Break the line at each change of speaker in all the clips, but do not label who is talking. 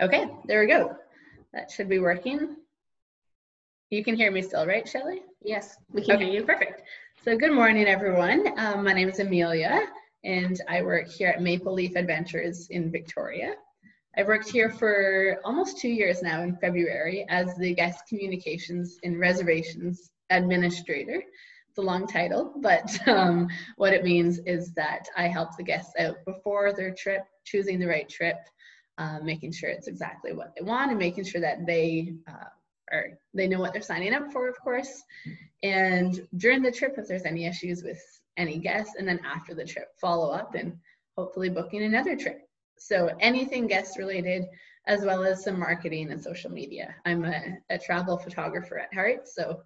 Okay, there we go. That should be working. You can hear me still, right, Shelley?
Yes, we can hear you.
Perfect. So good morning, everyone. My name is Amelia, and I work here at Maple Leaf Adventures in Victoria. I've worked here for almost 2 years now in February as the Guest Communications and Reservations Administrator. It's a long title, but what it means is that I help the guests out before their trip, choosing the right trip, making sure it's exactly what they want, and making sure that they know what they're signing up for, of course. And during the trip, if there's any issues with any guests, and then after the trip, follow up and hopefully booking another trip. So anything guest related, as well as some marketing and social media. I'm a travel photographer at heart, so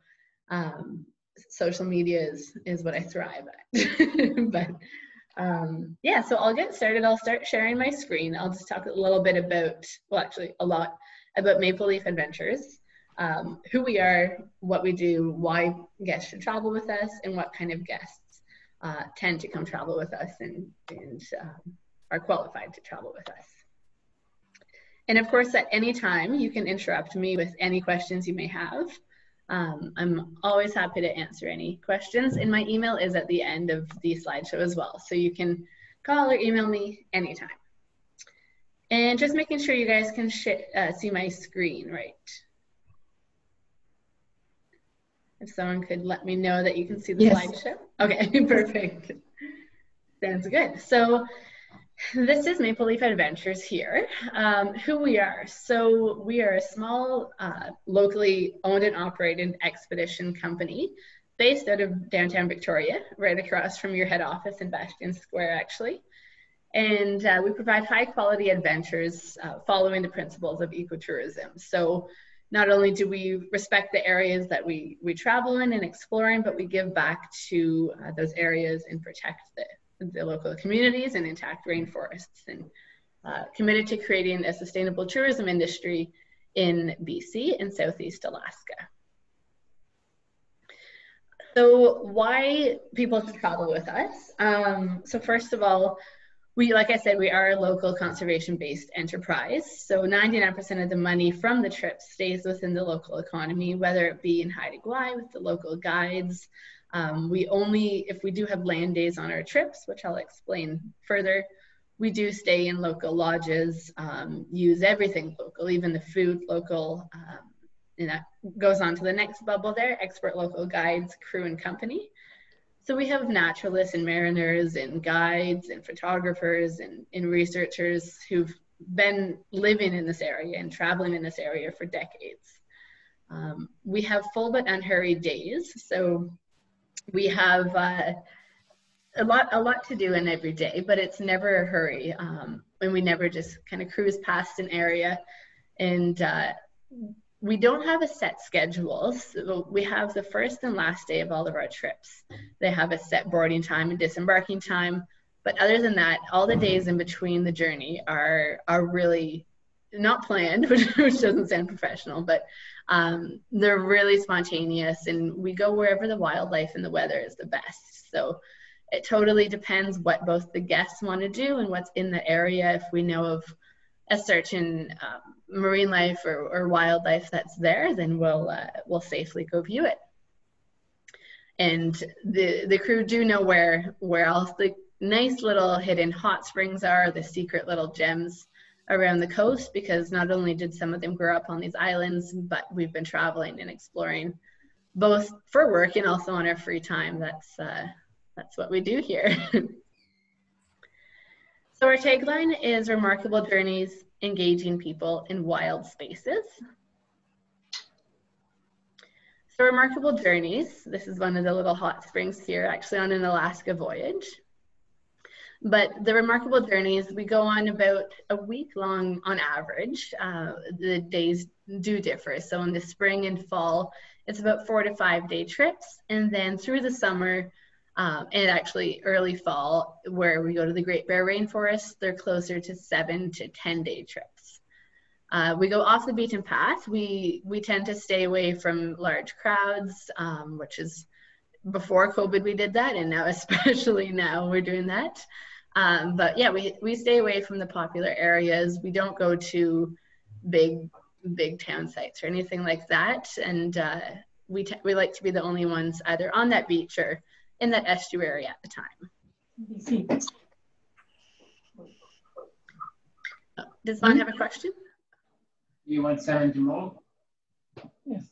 social media is what I thrive at. But yeah, so I'll get started. I'll start sharing my screen. I'll just talk a little bit about, well, actually a lot about Maple Leaf Adventures, who we are, what we do, why guests should travel with us, and what kind of guests tend to come travel with us and are qualified to travel with us. And of course, at any time, you can interrupt me with any questions you may have. I'm always happy to answer any questions, and my email is at the end of the slideshow as well, so you can call or email me anytime. And just making sure you guys can see my screen right. If someone could let me know that you can see the slideshow. Okay, perfect. Sounds good. So this is Maple Leaf Adventures here. Who we are. So we are a small, locally owned and operated expedition company based out of downtown Victoria, right across from your head office in Bastion Square, actually. And we provide high quality adventures following the principles of ecotourism. So not only do we respect the areas that we travel in and explore in, but we give back to those areas and protect the local communities and intact rainforests, and committed to creating a sustainable tourism industry in BC and Southeast Alaska. So why people should travel with us? So first of all, like I said, we are a local conservation-based enterprise. So 99% of the money from the trip stays within the local economy, whether it be in Haida Gwaii with the local guides. If we do have land days on our trips, which I'll explain further, we do stay in local lodges, use everything local, even the food local, and that goes on to the next bubble there, expert local guides, crew and company. So we have naturalists and mariners and guides and photographers and researchers who've been living in this area and traveling in this area for decades. We have full but unhurried days. So we have a lot to do in every day, but it's never a hurry. And we never just kind of cruise past an area. And we don't have a set schedule. So we have the first and last day of all of our trips. They have a set boarding time and disembarking time. But other than that, all the days in between the journey are really not planned, which doesn't sound professional, but they're really spontaneous, and we go wherever the wildlife and the weather is the best. So it totally depends what both the guests want to do and what's in the area. If we know of a certain marine life or wildlife that's there, then we'll safely go view it. And the crew do know where else the nice little hidden hot springs are, the secret little gems around the coast, because not only did some of them grow up on these islands, but we've been traveling and exploring both for work and also on our free time. That's what we do here. So our tagline is remarkable journeys, engaging people in wild spaces. So remarkable journeys, this is one of the little hot springs here, actually on an Alaska voyage. But the remarkable journeys, we go on about a week long on average. The days do differ. So in the spring and fall, it's about 4 to 5 day trips. And then through the summer and actually early fall, where we go to the Great Bear Rainforest, they're closer to 7 to 10 day trips. We go off the beaten path. We tend to stay away from large crowds, which is before COVID we did that, and now especially now we're doing that. But yeah, we stay away from the popular areas. We don't go to big town sites or anything like that. And we like to be the only ones either on that beach or in that estuary at the time. Does someone have a question?
You want someone to move?
Yes.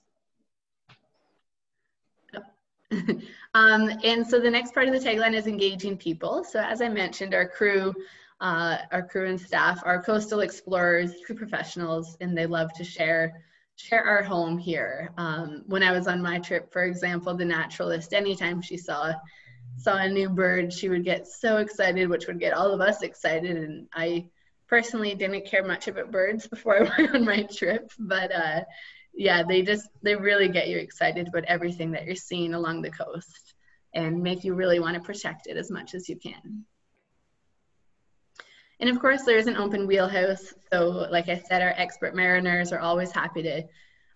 And so the next part of the tagline is engaging people. So as I mentioned, our crew and staff are coastal explorers, true professionals, and they love to share our home here. When I was on my trip, for example, the naturalist, anytime she saw a new bird, she would get so excited, which would get all of us excited. And I personally didn't care much about birds before I went on my trip, but yeah, they really get you excited about everything that you're seeing along the coast and make you really want to protect it as much as you can. And of course, there is an open wheelhouse. So like I said, our expert mariners are always happy to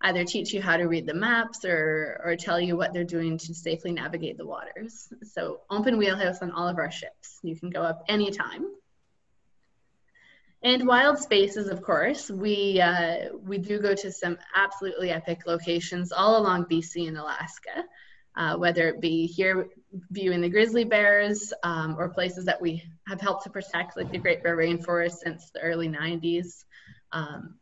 either teach you how to read the maps or tell you what they're doing to safely navigate the waters. So open wheelhouse on all of our ships. You can go up anytime. And wild spaces, of course, we do go to some absolutely epic locations all along BC and Alaska, whether it be here viewing the grizzly bears or places that we have helped to protect, like the Great Bear Rainforest since the early 90s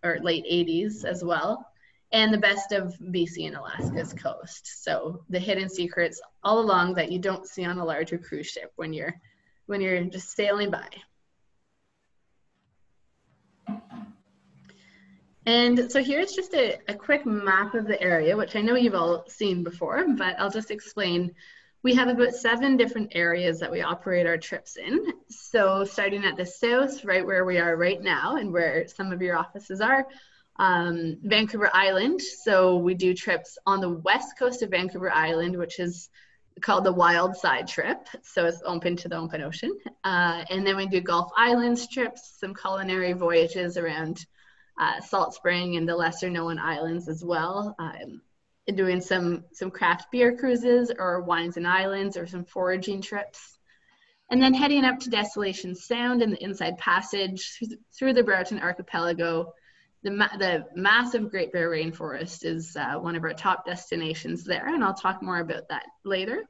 or late 80s as well, and the best of BC and Alaska's coast. So the hidden secrets all along that you don't see on a larger cruise ship when you're just sailing by. And so here's just a quick map of the area, which I know you've all seen before, but I'll just explain. We have about 7 different areas that we operate our trips in. So starting at the south, right where we are right now and where some of your offices are, Vancouver Island. So we do trips on the west coast of Vancouver Island, which is called the Wild Side trip. So it's open to the open ocean. And then we do Gulf Islands trips, some culinary voyages around Salt Spring and the lesser known islands as well. Doing some craft beer cruises or wines and islands or some foraging trips. And then heading up to Desolation Sound and the Inside Passage through the Brereton Archipelago. The massive Great Bear Rainforest is one of our top destinations there, and I'll talk more about that later.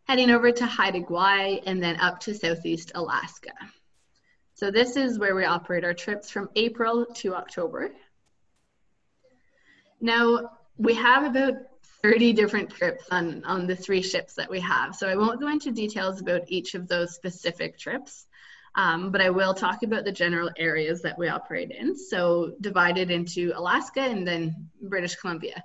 Heading over to Haida Gwaii and then up to Southeast Alaska. So this is where we operate our trips from April to October. Now, we have about 30 different trips on the 3 ships that we have. So I won't go into details about each of those specific trips, but I will talk about the general areas that we operate in. So divided into Alaska and then British Columbia.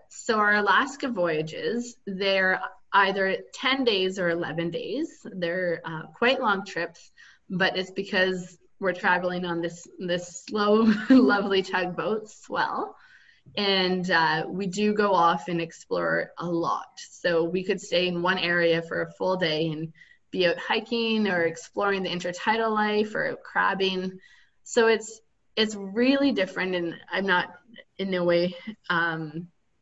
So our Alaska voyages, they're either 10 days or 11 days. They're quite long trips, but it's because we're traveling on this slow, lovely tugboat, Swell. And we do go off and explore a lot. So we could stay in one area for a full day and be out hiking or exploring the intertidal life or crabbing. So it's really different, and I'm not in no way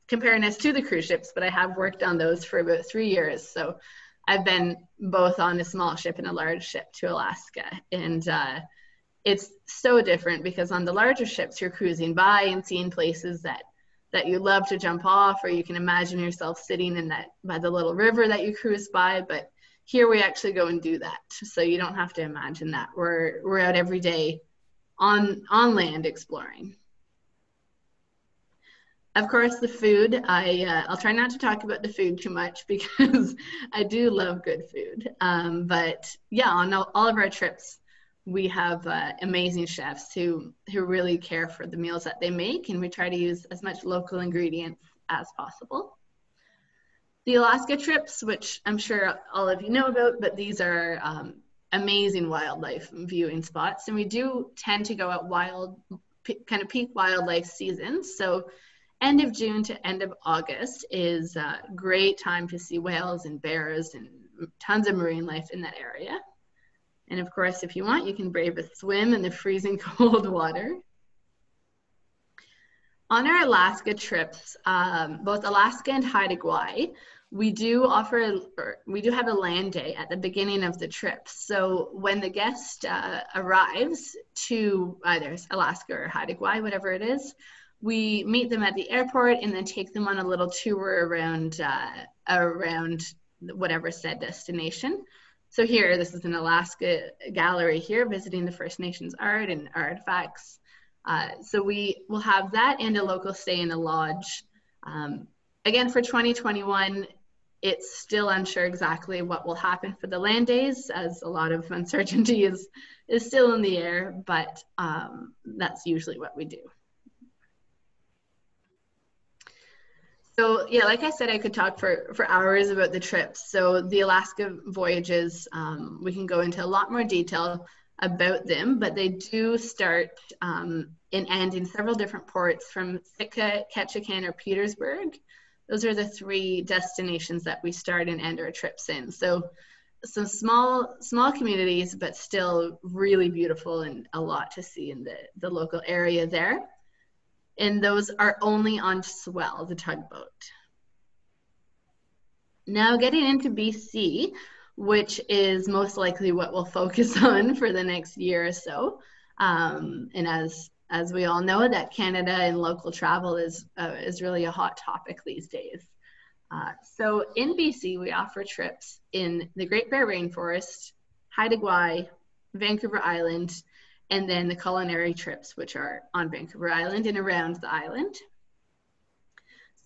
comparing us to the cruise ships, but I have worked on those for about 3 years. So I've been both on a small ship and a large ship to Alaska. And it's so different because on the larger ships, you're cruising by and seeing places that you love to jump off, or you can imagine yourself sitting in by the little river that you cruise by. But here we actually go and do that. So you don't have to imagine that. We're out every day on land exploring. Of course, the food, I'll try not to talk about the food too much because I do love good food. But yeah, on all of our trips, we have amazing chefs who really care for the meals that they make, and we try to use as much local ingredients as possible. The Alaska trips, which I'm sure all of you know about, but these are amazing wildlife viewing spots, and we do tend to go at kind of peak wildlife season. So end of June to end of August is a great time to see whales and bears and tons of marine life in that area. And of course, if you want, you can brave a swim in the freezing cold water. On our Alaska trips, both Alaska and Haida Gwaii, we do have a land day at the beginning of the trip. So when the guest arrives to either Alaska or Haida Gwaii, whatever it is. We meet them at the airport and then take them on a little tour around whatever said destination. So here, this is an Alaska gallery here, visiting the First Nations art and artifacts. So we will have that and a local stay in a lodge. Again, for 2021, it's still unsure exactly what will happen for the land days, as a lot of uncertainty is still in the air, but that's usually what we do. So yeah, like I said, I could talk for hours about the trips. So the Alaska voyages, we can go into a lot more detail about them, but they do start and end in several different ports from Sitka, Ketchikan, or Petersburg. Those are the 3 destinations that we start and end our trips in. So some small communities, but still really beautiful and a lot to see in the local area there. And those are only on Swell, the tugboat. Now getting into BC, which is most likely what we'll focus on for the next year or so. And as we all know, that Canada and local travel is really a hot topic these days. So in BC, we offer trips in the Great Bear Rainforest, Haida Gwaii, Vancouver Island, and then the culinary trips, which are on Vancouver Island and around the island.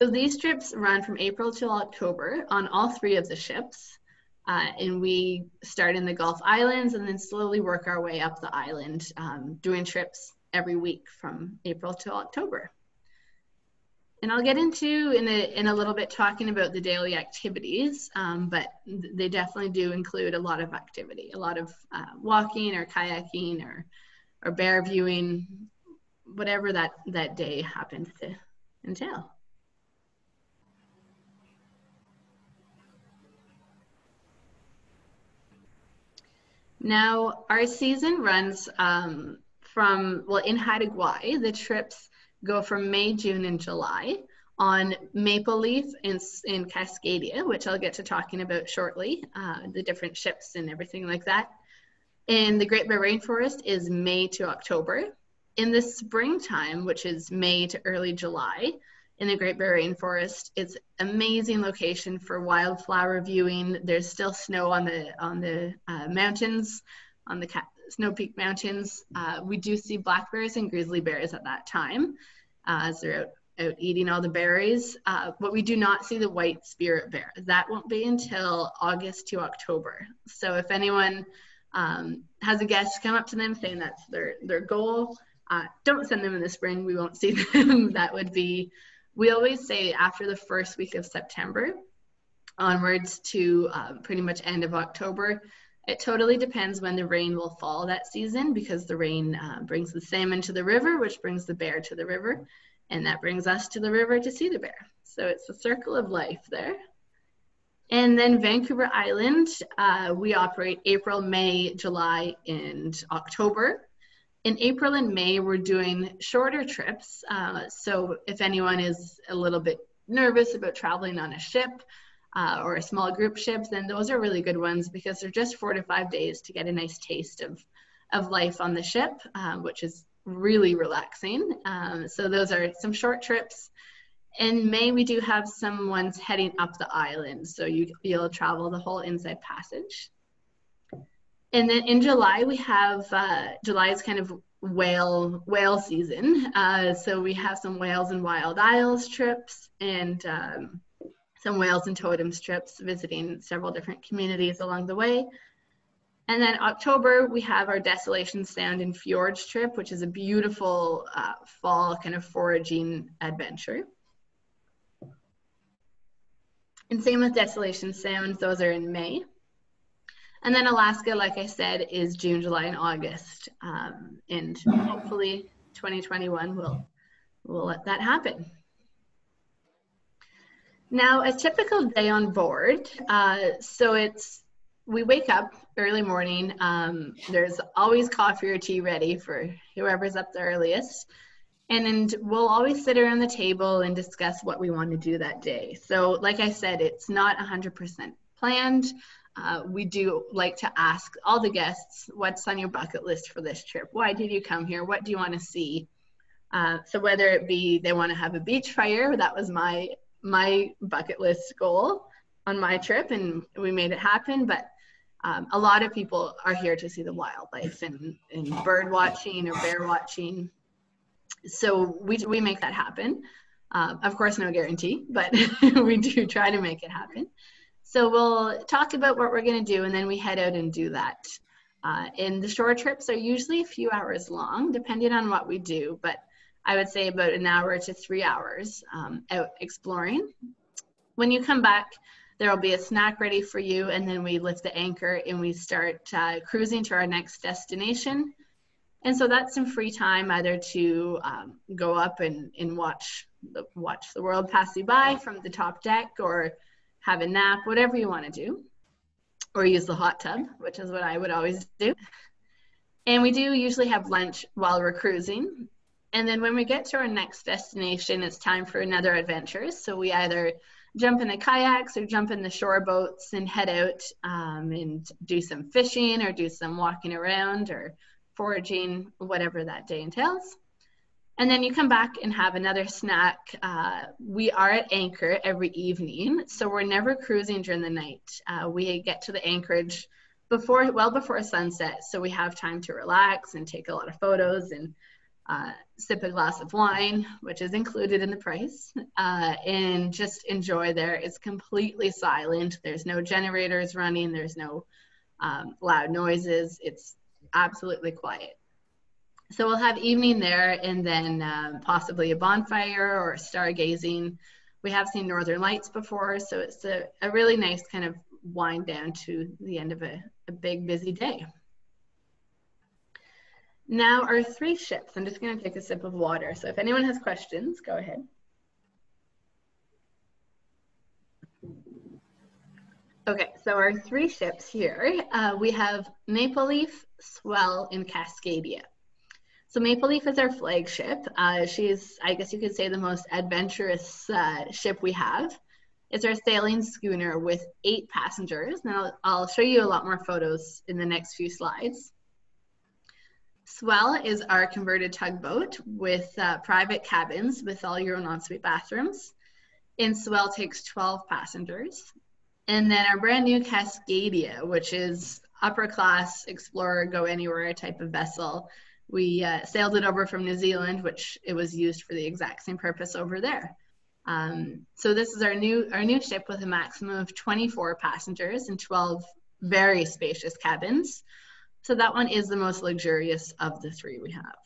So these trips run from April till October on all 3 of the ships. And we start in the Gulf Islands and then slowly work our way up the island, doing trips every week from April to October. And I'll get into in a little bit talking about the daily activities, but they definitely do include a lot of activity, a lot of walking or kayaking or bear viewing, whatever that day happens to entail. Now, our season runs in Haida Gwaii, the trips go from May, June, and July. On Maple Leaf in Cascadia, which I'll get to talking about shortly, the different ships and everything like that. In the Great Bear Rainforest is May to October. In the springtime, which is May to early July, in the Great Bear Rainforest, it's amazing location for wildflower viewing. There's still snow on the mountains, on the Snow Peak Mountains. We do see black bears and grizzly bears at that time, as they're out eating all the berries, but we do not see the white spirit bear. That won't be until August to October. So if anyone has a guest come up to them saying that's their goal, don't send them in the spring. We won't see them. That would be, we always say after the first week of September onwards to pretty much end of October. It totally depends when the rain will fall that season, because the rain brings the salmon to the river, which brings the bear to the river, and that brings us to the river to see the bear. So it's a circle of life there. And then Vancouver Island, we operate April, May, July, and October. In April and May, we're doing shorter trips. So if anyone is a little bit nervous about traveling on a ship or a small group ship, then those are really good ones, because they're just 4 to 5 days to get a nice taste of life on the ship, which is really relaxing. So those are some short trips. In May, we do have some ones heading up the island. So you'll travel the whole Inside Passage. And then in July, we have, July is kind of whale season. So we have some Whales and Wild Isles trips, and some Whales and Totems trips, visiting several different communities along the way. And then October, we have our Desolation Sound and Fjords trip, which is a beautiful fall kind of foraging adventure. And same with Desolation Sound, those are in May. And then Alaska, like I said, is June, July, and August. And hopefully 2021 will let that happen. Now, a typical day on board, we wake up early morning. There's always coffee or tea ready for whoever's up the earliest. And we'll always sit around the table and discuss what we want to do that day. So like I said, it's not 100% planned. we do like to ask all the guests, what's on your bucket list for this trip? Why did you come here? What do you want to see? So whether it be they want to have a beach fire, that was my bucket list goal on my trip, and we made it happen. But a lot of people are here to see the wildlife and bird watching or bear watching. So we make that happen. Of course, no guarantee, but we do try to make it happen. So we'll talk about what we're going to do, and then we head out and do that. And the shore trips are usually a few hours long, depending on what we do, but I would say about an hour to 3 hours out exploring. When you come back, there will be a snack ready for you, and then we lift the anchor and we start cruising to our next destination. And so that's some free time either to go up and watch the world pass you by from the top deck, or have a nap, whatever you want to do, or use the hot tub, which is what I would always do. And we do usually have lunch while we're cruising. And then when we get to our next destination, it's time for another adventure. So we either jump in the kayaks or jump in the shore boats and head out and do some fishing or do some walking around or foraging, whatever that day entails. And then you come back and have another snack. We are at anchor every evening, so we're never cruising during the night. We get to the anchorage well before sunset, so we have time to relax and take a lot of photos and sip a glass of wine, which is included in the price, and just enjoy there. It's completely silent. There's no generators running. There's no loud noises. It's absolutely quiet. So we'll have evening there, and then possibly a bonfire or stargazing. We have seen northern lights before, so it's a really nice kind of wind down to the end of a big busy day. Now our 3 ships. I'm just going to take a sip of water. So if anyone has questions, go ahead. Okay, so our 3 ships here, we have Maple Leaf, Swell, and Cascadia. So Maple Leaf is our flagship. She's, I guess you could say, the most adventurous ship we have. It's our sailing schooner with 8 passengers. Now I'll show you a lot more photos in the next few slides. Swell is our converted tugboat with private cabins with all your own ensuite bathrooms. And Swell takes 12 passengers. And then our brand new Cascadia, which is upper class, explorer, go anywhere type of vessel. We sailed it over from New Zealand, which it was used for the exact same purpose over there. So this is our new ship with a maximum of 24 passengers and 12 very spacious cabins. So that one is the most luxurious of the 3 we have.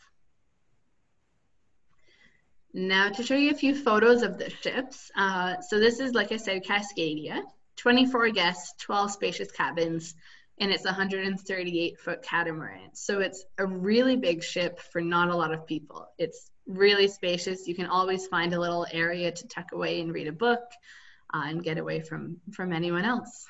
Now to show you a few photos of the ships. So this is, like I said, Cascadia, 24 guests, 12 spacious cabins, and it's a 138-foot catamaran. So it's a really big ship for not a lot of people. It's really spacious. You can always find a little area to tuck away and read a book and get away from anyone else.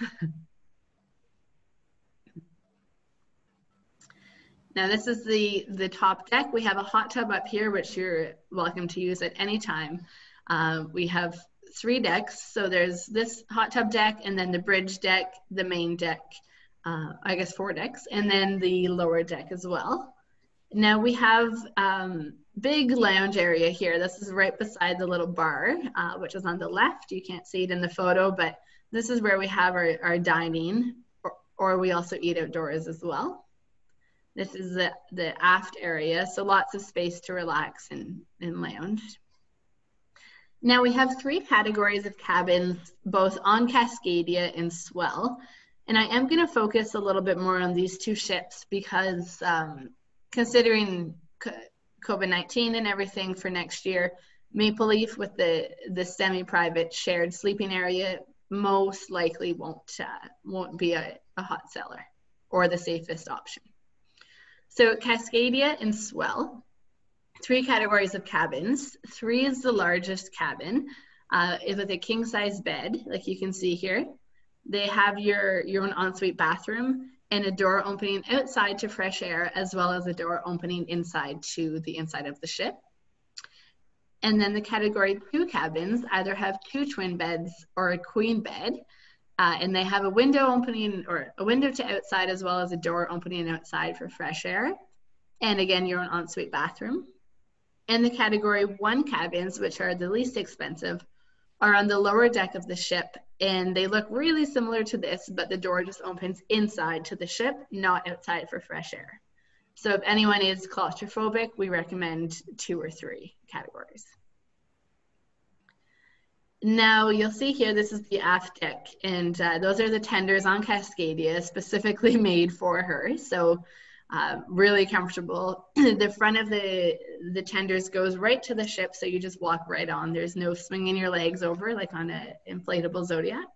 Now this is the top deck. We have a hot tub up here, which you're welcome to use at any time. We have 3 decks. So there's this hot tub deck, and then the bridge deck, the main deck, I guess 4 decks, and then the lower deck as well. Now we have big lounge area here. This is right beside the little bar, which is on the left. You can't see it in the photo, but this is where we have our dining, or we also eat outdoors as well. This is the aft area, so lots of space to relax and lounge. Now we have 3 categories of cabins, both on Cascadia and Swell. And I am going to focus a little bit more on these 2 ships because considering COVID-19 and everything for next year, Maple Leaf with the semi-private shared sleeping area most likely won't be a hot seller or the safest option. So Cascadia and Swell, 3 categories of cabins. 3 is the largest cabin with a king-size bed, like you can see here. They have your own ensuite bathroom and a door opening outside to fresh air, as well as a door opening inside to the inside of the ship. And then the category 2 cabins either have 2 twin beds or a queen bed. And they have a window opening, or a window to outside, as well as a door opening outside for fresh air. And again, your own ensuite bathroom. And the category 1 cabins, which are the least expensive, are on the lower deck of the ship, and they look really similar to this, but the door just opens inside to the ship, not outside for fresh air. So if anyone is claustrophobic, we recommend 2 or 3 categories. Now you'll see here, this is the aft deck, and those are the tenders on Cascadia, specifically made for her. So really comfortable. The front of the tenders goes right to the ship, so you just walk right on. There's no swinging your legs over like on an inflatable Zodiac.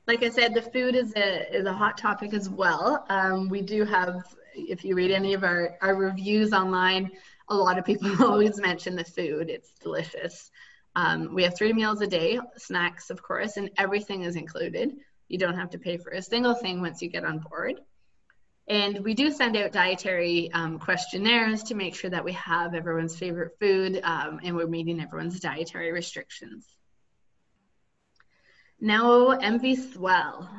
Like I said, the food is a hot topic as well. We do have, if you read any of our reviews online, a lot of people always mention the food. It's delicious. We have 3 meals a day, snacks, of course, and everything is included. You don't have to pay for a single thing once you get on board. And we do send out dietary questionnaires to make sure that we have everyone's favorite food and we're meeting everyone's dietary restrictions. Now, MV Swell.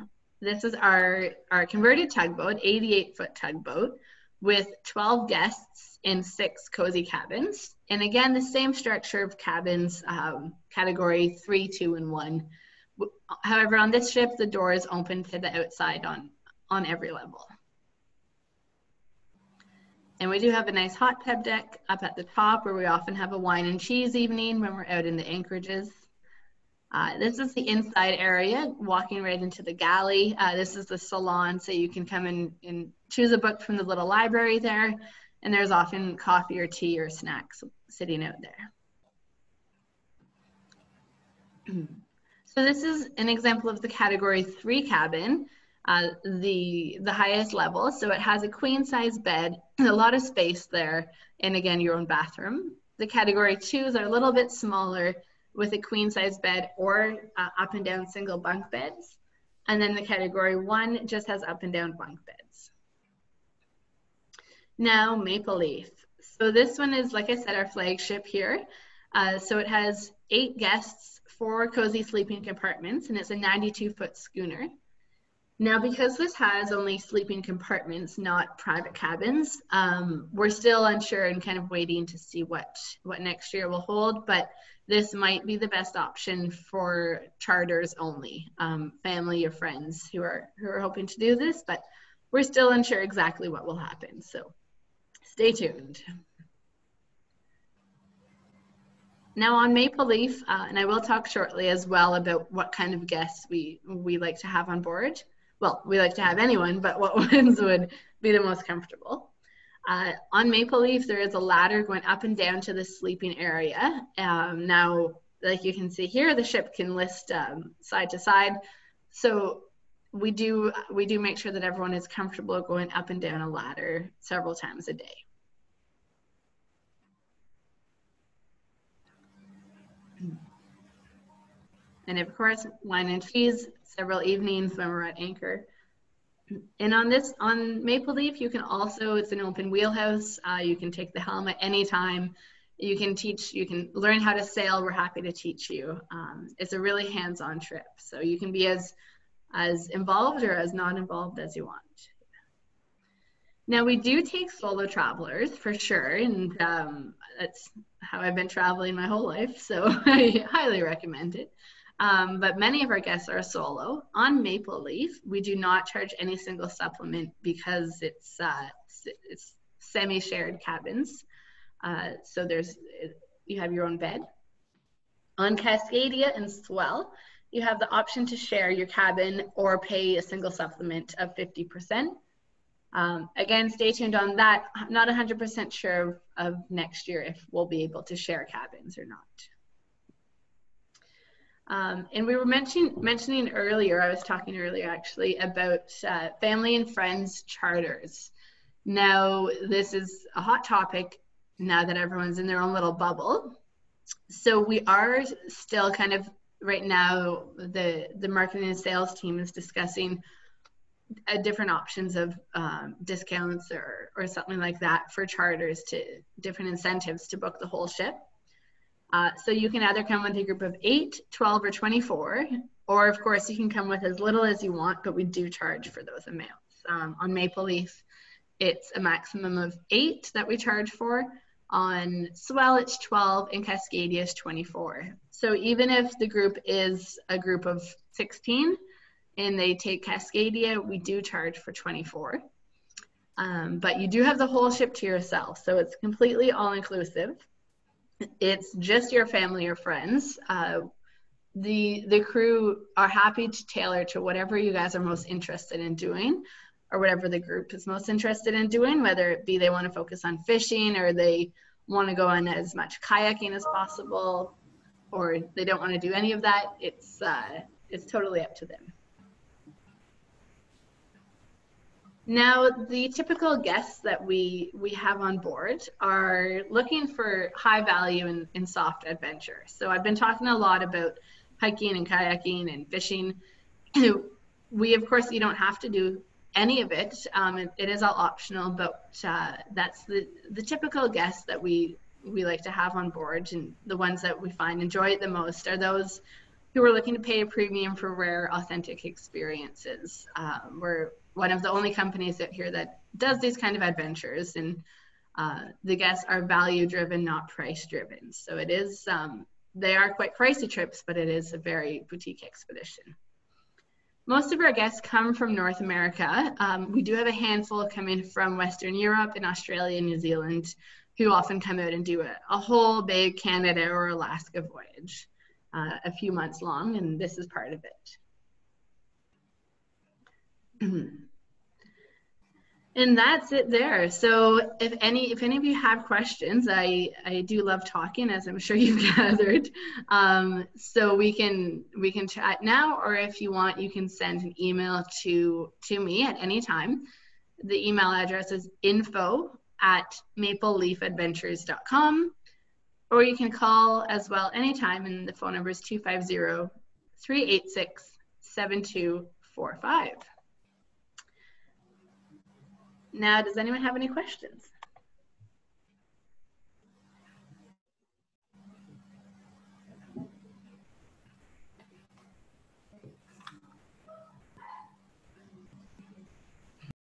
This is our converted tugboat, 88-foot tugboat with 12 guests in 6 cozy cabins. And again, the same structure of cabins, category 3, 2, and 1. However, on this ship, the door is open to the outside on every level. And we do have a nice hot tub deck up at the top where we often have a wine and cheese evening when we're out in the anchorages. This is the inside area, walking right into the galley. This is the salon, so you can come in and choose a book from the little library there, and there's often coffee or tea or snacks sitting out there. So this is an example of the category 3 cabin, the highest level. So it has a queen size bed, a lot of space there, and again, your own bathroom. The category 2s are a little bit smaller, with a queen size bed or up and down single bunk beds. And then the category 1 just has up and down bunk beds. Now, Maple Leaf. So this one is, like I said, our flagship here. So it has 8 guests, 4 cozy sleeping compartments, and it's a 92-foot schooner. Now, because this has only sleeping compartments, not private cabins, we're still unsure and kind of waiting to see what next year will hold, but this might be the best option for charters only, family or friends who are hoping to do this, but we're still unsure exactly what will happen, so stay tuned. Now on Maple Leaf, and I will talk shortly as well about what kind of guests we like to have on board. Well, we like to have anyone, but what ones would be the most comfortable. On Maple Leaf, there is a ladder going up and down to the sleeping area. Now, like you can see here, the ship can list side to side. So we do make sure that everyone is comfortable going up and down a ladder several times a day. And of course, wine and cheese, several evenings when we're at anchor. And on Maple Leaf, you can also, it's an open wheelhouse. You can take the helm at any time. You can learn how to sail. We're happy to teach you. It's a really hands-on trip. So you can be as involved or as not involved as you want. Now we do take solo travelers for sure. And that's how I've been traveling my whole life. So I highly recommend it. But many of our guests are solo. On Maple Leaf, we do not charge any single supplement because it's semi-shared cabins. So you have your own bed. On Cascadia and Swell, you have the option to share your cabin or pay a single supplement of 50%. Again, stay tuned on that. I'm not 100% sure of next year if we'll be able to share cabins or not. And we were mentioning earlier, I was talking earlier actually about family and friends charters. Now, this is a hot topic now that everyone's in their own little bubble. So we are still kind of, right now, the marketing and sales team is discussing different options of discounts or something like that for charters, to different incentives to book the whole ship. So you can either come with a group of 8, 12, or 24, or of course you can come with as little as you want, but we do charge for those amounts. On Maple Leaf, it's a maximum of 8 that we charge for. On Swell, it's 12, and Cascadia is 24. So even if the group is a group of 16 and they take Cascadia, we do charge for 24. But you do have the whole ship to yourself, so it's completely all-inclusive. It's just your family or friends. The crew are happy to tailor to whatever you guys are most interested in doing, or whatever the group is most interested in doing, whether it be they want to focus on fishing, or they want to go on as much kayaking as possible, or they don't want to do any of that. It's totally up to them. Now, the typical guests that we have on board are looking for high value and soft adventure. So I've been talking a lot about hiking and kayaking and fishing. We, of course, you don't have to do any of it. It is all optional, but that's the typical guests that we like to have on board, and the ones that we find enjoy it the most are those who are looking to pay a premium for rare, authentic experiences. We're one of the only companies out here that does these kind of adventures, and the guests are value driven, not price driven. So it is, they are quite pricey trips, but it is a very boutique expedition. Most of our guests come from North America. We do have a handful coming from Western Europe and Australia and New Zealand, who often come out and do a whole big Canada or Alaska voyage, a few months long, and this is part of it. And that's it there. So if any of you have questions, I do love talking, as I'm sure you've gathered. So we can chat now, or if you want, you can send an email to me at any time. The email address is info@mapleleafadventures.com, or you can call as well anytime, and the phone number is 250-386-7245. Now, does anyone have any questions?